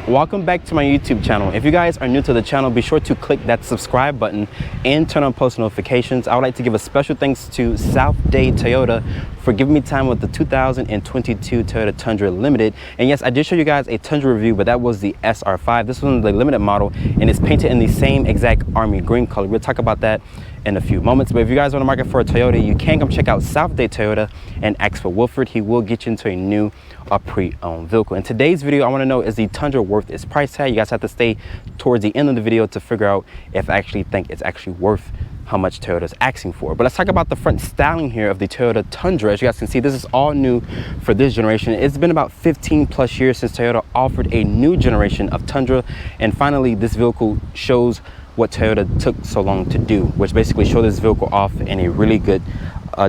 Welcome back to my YouTube channel. If you guys are new to the channel, be sure to click that subscribe button and turn on post notifications. I would like to give a special thanks to South Dade Toyota for giving me time with the 2022 Toyota Tundra Limited. And yes, I did show you guys a Tundra review, but that was the SR5. This was the limited model and it's painted in the same exact army green color. We'll talk about that in a few moments. But if you guys are on the market for a Toyota, you can come check out South Dade Toyota and ask for Wilford. He will get you into a new or pre-owned vehicle. In today's video, I want to know, is the Tundra worth its price tag? You guys have to stay towards the end of the video to figure out if I actually think it's actually worth how much Toyota is asking for. But let's talk about the front styling here of the Toyota Tundra. As you guys can see, this is all new for this generation. It's been about 15 plus years since Toyota offered a new generation of Tundra, and finally this vehicle shows what Toyota took so long to do, which basically showed this vehicle off in a really good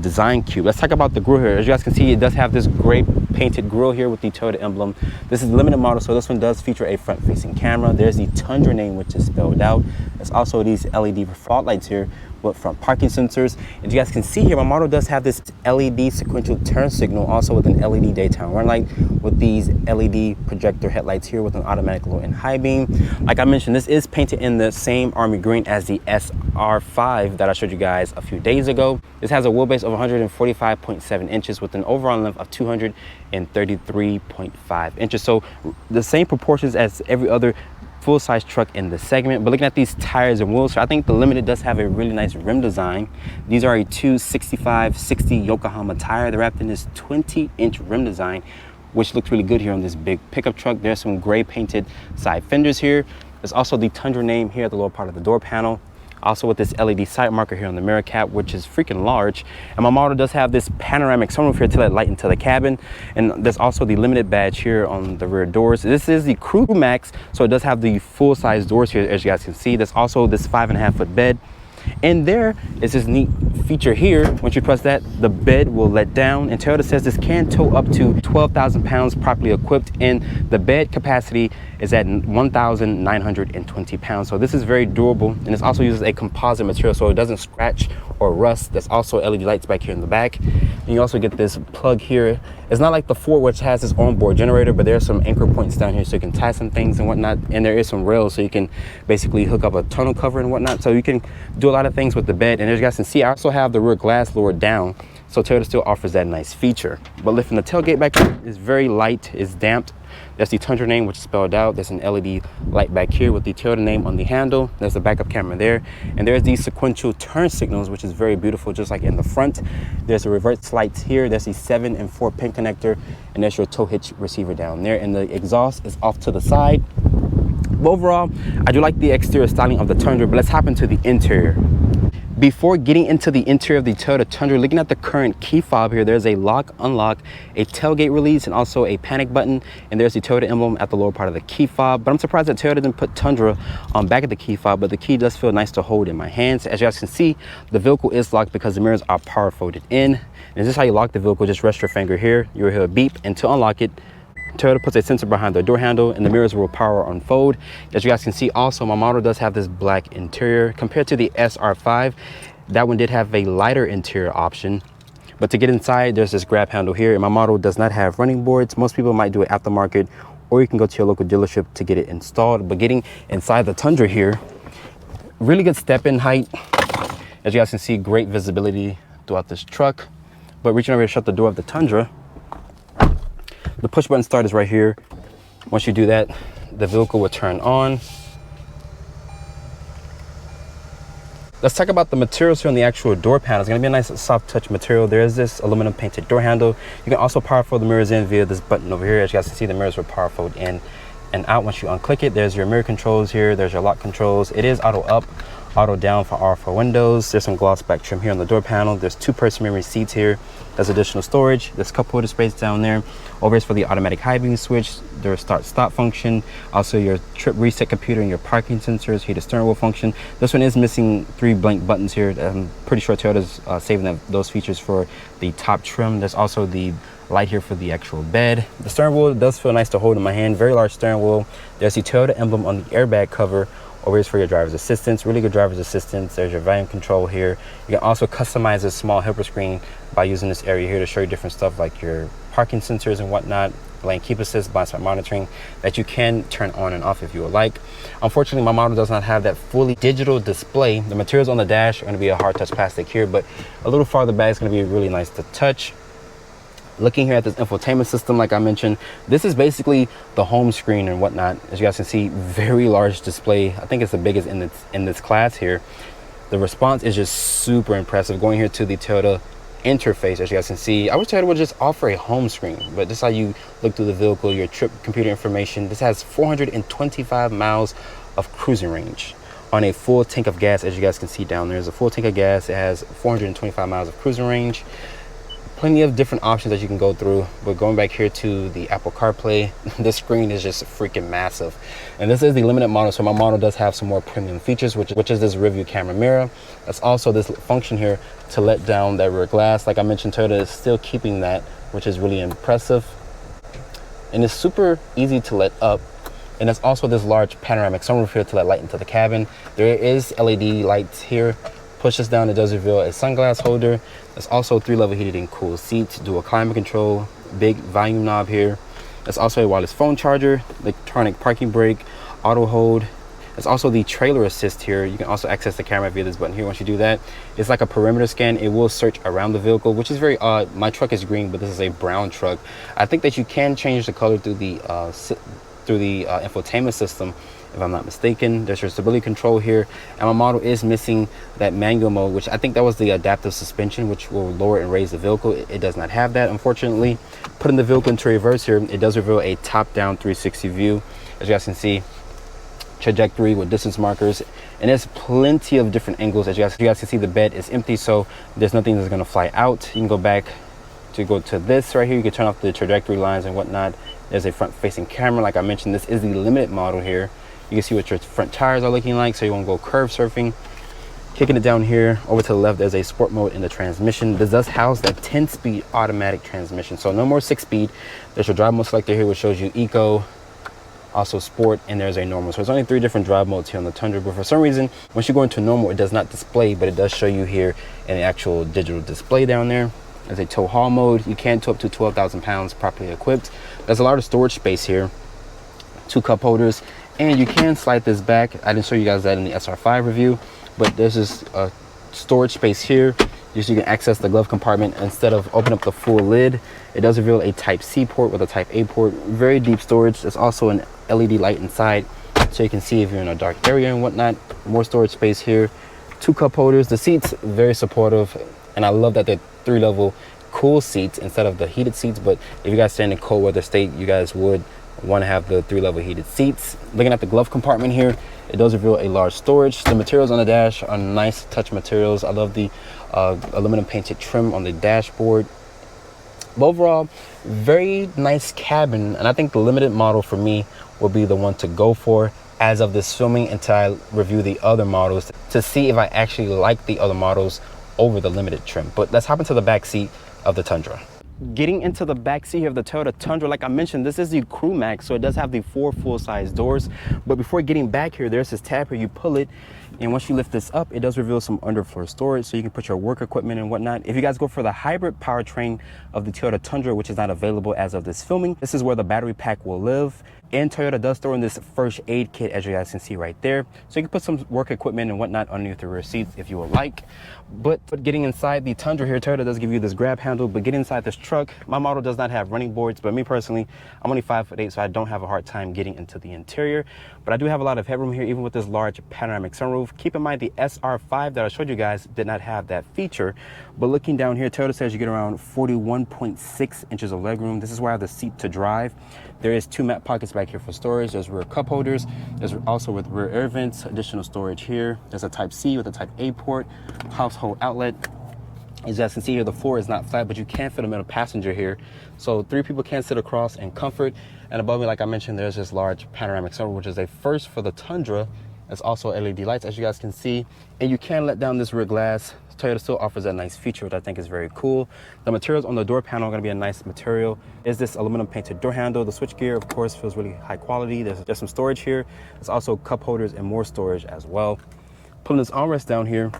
design cube. Let's talk about the grille here. As you guys can see, it does have this gray painted grille here with the Toyota emblem. This is a limited model, so this one does feature a front facing camera. There's the Tundra name, which is spelled out. There's also these LED fog lights here with front parking sensors. As you guys can see here, my model does have this LED sequential turn signal, also with an LED daytime run light, with these LED projector headlights here with an automatic low and high beam. Like I mentioned, this is painted in the same army green as the SR5 that I showed you guys a few days ago. This has a wheelbase of 145.7 inches with an overall length of 233.5 inches. So the same proportions as every other full-size truck in the segment. But looking at these tires and wheels, I think the Limited does have a really nice rim design. These are a 265/60 Yokohama tire. They're wrapped in this 20-inch rim design, which looks really good here on this big pickup truck. There's some gray painted side fenders here. There's also the Tundra name here at the lower part of the door panel. Also with this LED side marker here on the mirror cap, which is freaking large. And my model does have this panoramic sunroof here to let light into the cabin. And there's also the Limited badge here on the rear doors. This is the Crew Max, so it does have the full-size doors here, as you guys can see. There's also this 5.5-foot bed. And there is this neat feature here. Once you press that, the bed will let down, and Toyota says this can tow up to 12,000 pounds properly equipped, and the bed capacity is at 1,920 pounds. So this is very durable, and it also uses a composite material so it doesn't scratch or rust. There's also LED lights back here in the back, and you also get this plug here. It's not like the Ford, which has this onboard generator, but there's some anchor points down here so you can tie some things and whatnot, and there is some rails so you can basically hook up a tonneau cover and whatnot, so you can do a lot of things with the bed. And as you guys can see, I also have the rear glass lowered down, so Toyota still offers that nice feature. But lifting the tailgate back up is very light, it's damped. That's the Tundra name, which is spelled out. There's an LED light back here with the Toyota name on the handle. There's the backup camera there, and there's these sequential turn signals, which is very beautiful, just like in the front. There's a reverse lights here. There's the 7 and 4 pin connector, and there's your tow hitch receiver down there, and the exhaust is off to the side. But overall, I do like the exterior styling of the Tundra, but let's hop into the interior. Before getting into the interior of the Toyota Tundra, looking at the current key fob here, there's a lock, unlock, a tailgate release, and also a panic button. And there's the Toyota emblem at the lower part of the key fob. But I'm surprised that Toyota didn't put Tundra on back of the key fob, but the key does feel nice to hold in my hands. As you guys can see, the vehicle is locked because the mirrors are power folded in. And this is how you lock the vehicle. Just rest your finger here, you'll hear a beep, and to unlock it, Toyota puts a sensor behind the door handle, and the mirrors will power unfold. As you guys can see, also my model does have this black interior compared to the SR5. That one did have a lighter interior option, but to get inside, there's this grab handle here, and my model does not have running boards. Most people might do it aftermarket, or you can go to your local dealership to get it installed. But getting inside the Tundra here, really good step-in height. As you guys can see, great visibility throughout this truck. But reaching over to shut the door of the Tundra, the push button start is right here. Once you do that, the vehicle will turn on. Let's talk about the materials here on the actual door panel. It's going to be a nice soft touch material. There is this aluminum painted door handle. You can also power fold the mirrors in via this button over here. As you guys can see, the mirrors will power fold in and out once you unclick it. There's your mirror controls here. There's your lock controls. It is auto up, auto down for all 4 windows. There's some gloss back trim here on the door panel. There's 2-person memory seats here. There's additional storage. There's cup holder space down there. Over is for the automatic high beam switch. There's start stop function. Also your trip reset computer and your parking sensors. Heated steering wheel function. This one is missing 3 blank buttons here. I'm pretty sure Toyota's saving those features for the top trim. There's also the light here for the actual bed. The steering wheel does feel nice to hold in my hand. Very large steering wheel. There's the Toyota emblem on the airbag cover. Over here is for your driver's assistance, really good driver's assistance. There's your volume control here. You can also customize a small helper screen by using this area here to show you different stuff like your parking sensors and whatnot. lane keep assist, blind spot monitoring that you can turn on and off if you would like. Unfortunately, my model does not have that fully digital display. The materials on the dash are going to be a hard touch plastic here, but a little farther back is going to be really nice to touch. Looking here at this infotainment system, like I mentioned, this is basically the home screen and whatnot. As you guys can see, very large display. I think it's the biggest in this class here. The response is just super impressive. Going here to the Toyota interface, as you guys can see, I wish Toyota would just offer a home screen, but this is how you look through the vehicle, your trip computer information. This has 425 miles of cruising range on a full tank of gas. As you guys can see down there's a full tank of gas. It has 425 miles of cruising range. Plenty of different options that you can go through. But going back here to the Apple CarPlay, this screen is just freaking massive. And this is the limited model, so my model does have some more premium features, which is this rear view camera mirror. That's also this function here to let down that rear glass. Like I mentioned, Toyota is still keeping that, which is really impressive. And it's super easy to let up. And there's also this large panoramic sunroof here to let light into the cabin. There is LED lights here. Push this down, it does reveal a sunglass holder. There's also 3-level heated and cooled seats, dual climate control, big volume knob here. There's also a wireless phone charger, electronic parking brake, auto hold. There's also the trailer assist here. You can also access the camera via this button here. Once you do that, it's like a perimeter scan. It will search around the vehicle, which is very odd. My truck is green, but this is a brown truck. I think that you can change the color through the infotainment system, if I'm not mistaken. There's your stability control here, and my model is missing that manual mode, which I think that was the adaptive suspension, which will lower and raise the vehicle. It does not have that, unfortunately. Putting the vehicle into reverse here, it does reveal a top-down 360 view. As you guys can see, trajectory with distance markers, and there's plenty of different angles. As you guys can see, the bed is empty, so there's nothing that's going to fly out. You can go back to go to this right here. You can turn off the trajectory lines and whatnot. There's a front-facing camera. Like I mentioned, this is the limited model here. You can see what your front tires are looking like, so you won't go curve surfing. Kicking it down here, over to the left, there's a sport mode in the transmission. This does house that 10-speed automatic transmission, so no more 6-speed. There's your drive mode selector here, which shows you eco, also sport, and there's a normal. So there's only 3 different drive modes here on the Tundra, but for some reason, once you go into normal, it does not display, but it does show you here in the actual digital display down there. There's a tow haul mode. You can tow up to 12,000 pounds properly equipped. There's a lot of storage space here, 2 cup holders, and you can slide this back. I didn't show you guys that in the SR5 review, but there's this storage space here. Just you can access the glove compartment instead of open up the full lid. It does reveal a type C port with a type A port. Very deep storage. There's also an LED light inside, so you can see if you're in a dark area and whatnot. More storage space here. 2 cup holders. The seats very supportive, and I love that they're 3-level cool seats instead of the heated seats. But if you guys stand in cold weather state, you guys would want to have the 3-level heated seats. Looking at the glove compartment here, it does reveal a large storage. The materials on the dash are nice touch materials. I love the aluminum painted trim on the dashboard. But overall, very nice cabin, and I think the limited model for me will be the one to go for as of this filming until I review the other models to see if I actually like the other models over the limited trim. But let's hop into the back seat of the Tundra. Getting into the back seat of the Toyota Tundra, like I mentioned, this is the Crew Max, so it does have the 4 full-size doors. But before getting back here, there's this tab here. You pull it, and once you lift this up, it does reveal some underfloor storage, so you can put your work equipment and whatnot. If you guys go for the hybrid powertrain of the Toyota Tundra, which is not available as of this filming, this is where the battery pack will live. And Toyota does throw in this first aid kit, as you guys can see right there. So you can put some work equipment and whatnot underneath the rear seats if you would like. But getting inside the Tundra here, Toyota does give you this grab handle. But getting inside this truck, my model does not have running boards. But me personally, I'm only 5'8", so I don't have a hard time getting into the interior. But I do have a lot of headroom here, even with this large panoramic sunroof. Keep in mind the SR5 that I showed you guys did not have that feature. But looking down here, Toyota says you get around 41.6 inches of legroom. This is where I have the seat to drive. There is 2 map pockets back here for storage. There's rear cup holders. There's also with rear air vents, additional storage here. There's a type C with a type A port, household outlet. As you guys can see here, the floor is not flat, but you can fit a middle passenger here. So 3 people can sit across in comfort. And above me, like I mentioned, there's this large panoramic sunroof, which is a first for the Tundra. There's also LED lights, as you guys can see. And you can let down this rear glass. Toyota still offers that nice feature, which I think is very cool. The materials on the door panel are going to be a nice material. Is this aluminum painted door handle. The switch gear, of course, feels really high quality. There's some storage here. There's also cup holders and more storage as well. Pulling this armrest down here,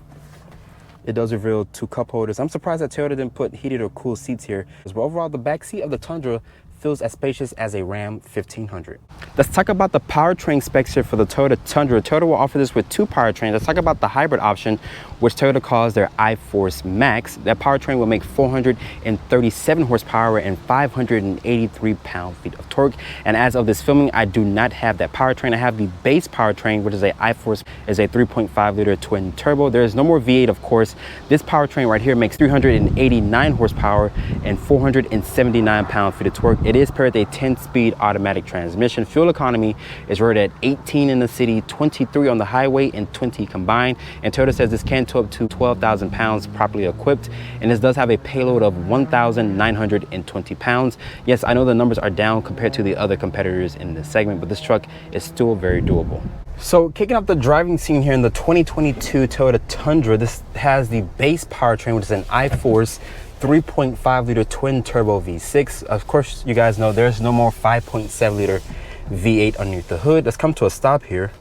it does reveal 2 cup holders. I'm surprised that Toyota didn't put heated or cool seats here. But overall, the back seat of the Tundra feels as spacious as a Ram 1500. Let's talk about the powertrain specs here for the Toyota Tundra. Toyota will offer this with 2 powertrains. Let's talk about the hybrid option, which Toyota calls their iForce Max. That powertrain will make 437 horsepower and 583 pound-feet of torque. And as of this filming, I do not have that powertrain. I have the base powertrain, which is a iForce, is a 3.5 liter twin turbo. There is no more V8, of course. This powertrain right here makes 389 horsepower and 479 pound-feet of torque. It is paired with a 10-speed automatic transmission. Fuel economy is rated at 18 in the city, 23 on the highway, and 20 combined. And Toyota says this can tow up to 12,000 pounds properly equipped. And this does have a payload of 1,920 pounds. Yes, I know the numbers are down compared to the other competitors in this segment, but this truck is still very doable. So kicking off the driving scene here in the 2022 Toyota Tundra, this has the base powertrain, which is an iForce 3.5 liter twin turbo V6. Of course, you guys know there's no more 5.7 liter V8 underneath the hood. Let's come to a stop here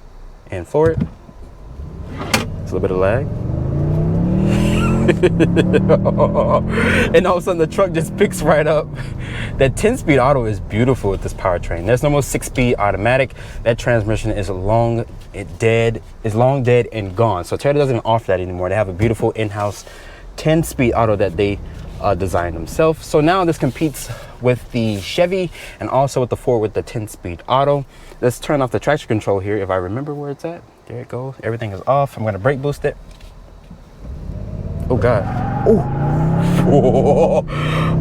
and floor it. It's a little bit of lag. And all of a sudden the truck just picks right up. That 10-speed auto is beautiful with this powertrain. There's no more 6-speed automatic. That transmission is long dead and gone. So Toyota doesn't offer that anymore. They have a beautiful in-house 10-speed auto that they designed themselves. So now this competes with the Chevy and also with the Ford with the 10-speed auto. Let's turn off the traction control here. If I remember where it's at, there it goes. Everything is off. I'm going to brake boost it. Oh God. Oh,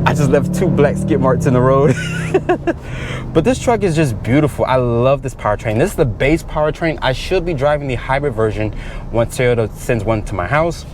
I just left 2 black skid marks in the road. But this truck is just beautiful. I love this powertrain. This is the base powertrain. I should be driving the hybrid version once Toyota sends one to my house.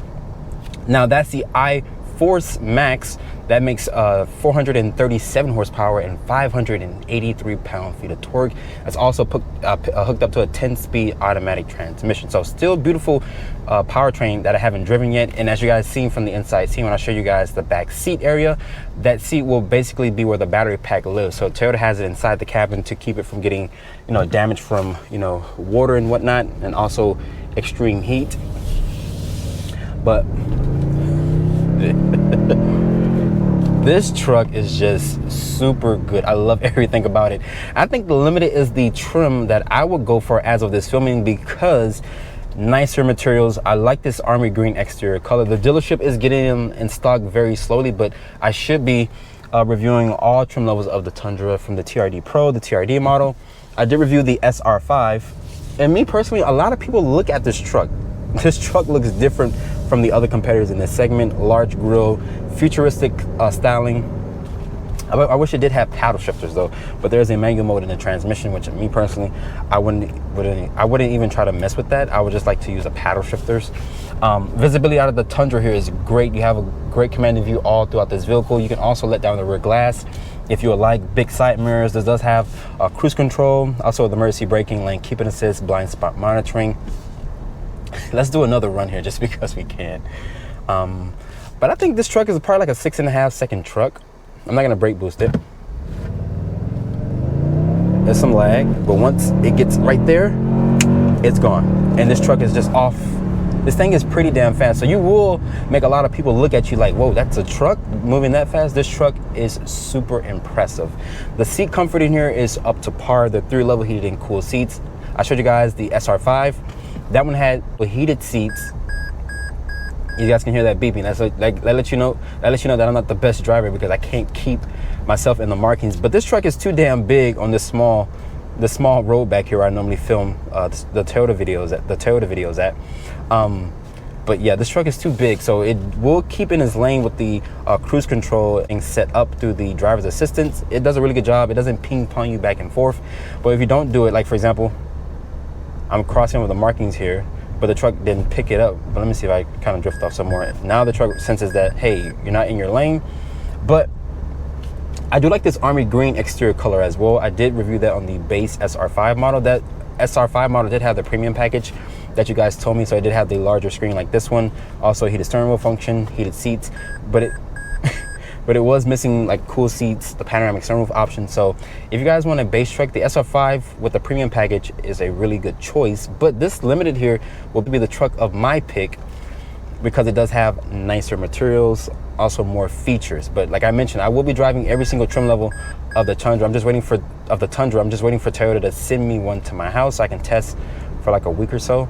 Now that's the iForce Max. That makes 437 horsepower and 583 pound-feet of torque. That's also hooked up to a 10-speed automatic transmission. So still beautiful powertrain that I haven't driven yet. And as you guys seen from the inside scene, when I show you guys the back seat area, that seat will basically be where the battery pack lives. So Toyota has it inside the cabin to keep it from getting, damage from, water and whatnot, and also extreme heat. But this truck is just super good. I love everything about it. I think the Limited is the trim that I would go for as of this filming because nicer materials. I like this army green exterior color. The dealership is getting them in stock very slowly, but I should be reviewing all trim levels of the Tundra, from the TRD Pro, the TRD model. I did review the SR5, and me personally, a lot of people look at this truck. This truck looks different from the other competitors in this segment. Large grille, futuristic styling. I wish it did have paddle shifters though, but there's a manual mode in the transmission, which me personally, I wouldn't even try to mess with that. I would just like to use the paddle shifters. Visibility out of the Tundra here is great. You have a great commanding view all throughout this vehicle. You can also let down the rear glass if you would like. Big side mirrors. This does have cruise control, also the emergency braking, lane keeping assist, blind spot monitoring. Let's do another run here just because we can. But I think this truck is probably like a 6.5 second truck. I'm not gonna brake boost it. There's some lag, but once it gets right there, it's gone. And this truck is just off. This thing is pretty damn fast. So you will make a lot of people look at you like, whoa, that's a truck moving that fast? This truck is super impressive. The seat comfort in here is up to par. The 3-level heated and cooled seats. I showed you guys the SR5. That one had heated seats. You guys can hear that beeping. That's that lets you know that I'm not the best driver because I can't keep myself in the markings. But this truck is too damn big on this small road back here where I normally film the Toyota videos at. But yeah, this truck is too big, so it will keep in its lane with the cruise control being set up through the driver's assistance. It does a really good job. It doesn't ping pong you back and forth. But if you don't do it, like for example, I'm crossing with the markings here, but the truck didn't pick it up. But let me see if I kind of drift off somewhere. Now the truck senses that, hey, you're not in your lane. But I do like this army green exterior color as well. I did review that on the base SR5 model. That SR5 model did have the premium package that you guys told me, so it did have the larger screen like this one. Also heated steering wheel function, heated seats, but it was missing like cool seats, the panoramic sunroof option. So if you guys want a base truck, the SR5 with the premium package is a really good choice. But this Limited here will be the truck of my pick because it does have nicer materials. also more features. But like I mentioned, I will be driving every single trim level of the Tundra. I'm just waiting for Toyota to send me one to my house so I can test for like a week or so.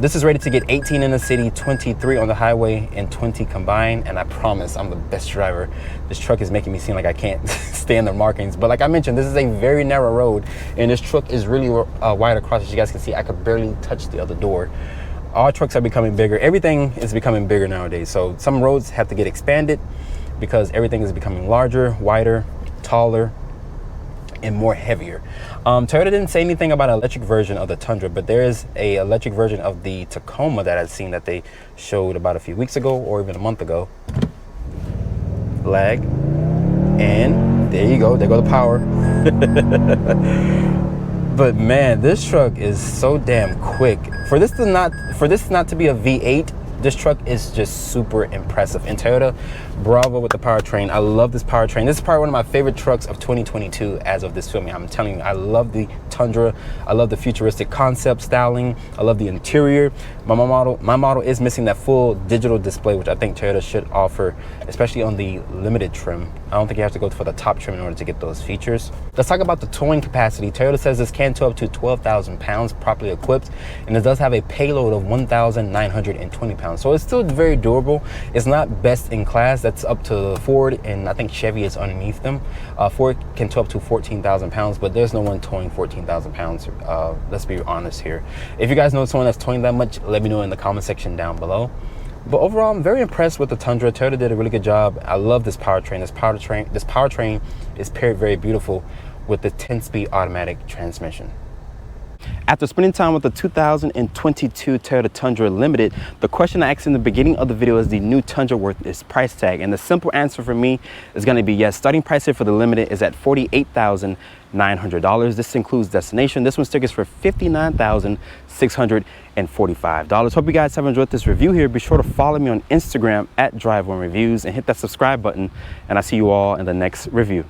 This is rated to get 18 in the city, 23 on the highway, and 20 combined. And I promise I'm the best driver. This truck is making me seem like I can't stand the markings. But like I mentioned, this is a very narrow road, and this truck is really wide across. As you guys can see, I could barely touch the other door. All trucks are becoming bigger. Everything is becoming bigger nowadays. So some roads have to get expanded because everything is becoming larger, wider, taller, and more heavier. Toyota didn't say anything about an electric version of the Tundra, but there is a electric version of the Tacoma that I've seen that they showed about a few weeks ago or even a month ago. Lag, and there you go, there go the power. But man, this truck is so damn quick. For this not to be a V8, this truck is just super impressive. And Toyota, bravo with the powertrain. I love this powertrain. This is probably one of my favorite trucks of 2022 as of this filming. I'm telling you, I love the Tundra. I love the futuristic concept styling. I love the interior. My model is missing that full digital display, which I think Toyota should offer, especially on the limited trim. I don't think you have to go for the top trim in order to get those features. Let's talk about the towing capacity. Toyota says this can tow up to 12,000 pounds properly equipped, and it does have a payload of 1,920 pounds. So it's still very durable. It's not best in class. That's up to Ford, and I think Chevy is underneath them. Ford can tow up to 14,000 pounds, but there's no one towing 14,000 pounds. Let's be honest here. If you guys know someone that's towing that much, let me know in the comment section down below. But overall, I'm very impressed with the Tundra. Toyota did a really good job. I love this powertrain. This powertrain is paired very beautiful with the 10-speed automatic transmission. After spending time with the 2022 Toyota Tundra Limited, the question I asked in the beginning of the video is the new Tundra worth its price tag? And the simple answer for me is going to be yes. Starting price here for the Limited is at $48,900. This includes destination. This one stickers for $59,645. Hope you guys have enjoyed this review here. Be sure to follow me on Instagram at Drive1Reviews and hit that subscribe button. And I'll see you all in the next review.